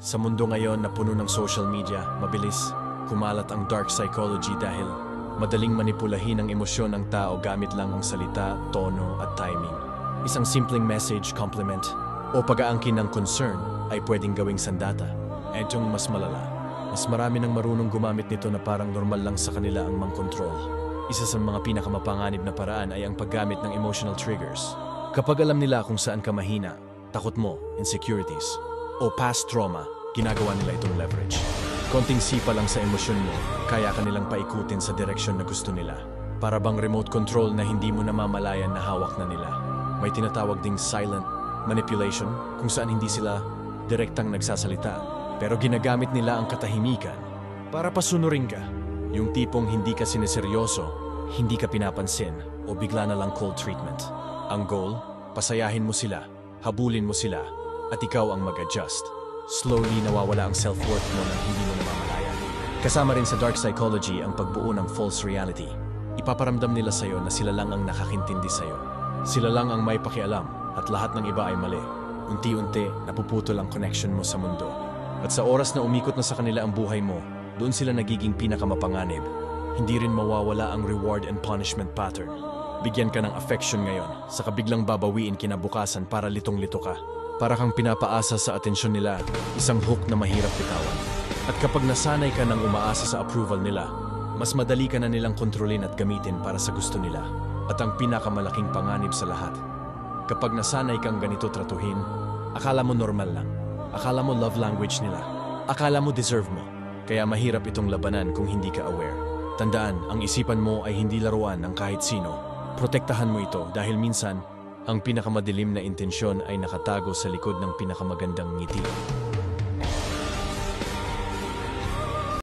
Sa mundo ngayon na puno ng social media, mabilis kumalat ang dark psychology dahil madaling manipulahin ang emosyon ng tao gamit lang ang salita, tono at timing. Isang simpleng message, compliment o pag-aangkin ng concern ay pwedeng gawing sandata. Etong mas malala, mas marami nang marunong gumamit nito na parang normal lang sa kanila ang mang-control. Isa sa mga pinakamapanganib na paraan ay ang paggamit ng emotional triggers. Kapag alam nila kung saan ka mahina, takot mo, insecurities, o past trauma, ginagawa nila itong leverage. Konting sipa lang sa emosyon mo, kaya ka nilang paikutin sa direksyon na gusto nila. Para bang remote control na hindi mo namamalayan na hawak na nila. May tinatawag ding silent manipulation kung saan hindi sila direktang nagsasalita, pero ginagamit nila ang katahimikan para pasunurin ka. Yung tipong hindi ka sineseryoso, hindi ka pinapansin, o bigla na lang cold treatment. Ang goal, pasayahin mo sila, habulin mo sila, at ikaw ang mag-adjust. Slowly nawawala ang self-worth mo nang hindi mo namamalayan. Kasama rin sa dark psychology ang pagbuo ng false reality. Ipaparamdam nila sa'yo na sila lang ang nakakintindi sa'yo. Sila lang ang may pakialam at lahat ng iba ay mali. Unti-unti, napuputol ang connection mo sa mundo. At sa oras na umikot na sa kanila ang buhay mo, doon sila nagiging pinakamapanganib. Hindi rin mawawala ang reward and punishment pattern. Bigyan ka ng affection ngayon, saka biglang babawiin kinabukasan para litong-lito ka. Para kang pinapaasa sa atensyon nila, isang hook na mahirap bitawan. At kapag nasanay ka ng umaasa sa approval nila, mas madali ka na nilang kontrolin at gamitin para sa gusto nila. At ang pinakamalaking panganib sa lahat, kapag nasanay kang ganito tratuhin, akala mo normal lang. Akala mo love language nila. Akala mo deserve mo. Kaya mahirap itong labanan kung hindi ka aware. Tandaan, ang isipan mo ay hindi laruan ng kahit sino. Protektahan mo ito dahil minsan, ang pinakamadilim na intensyon ay nakatago sa likod ng pinakamagandang ngiti.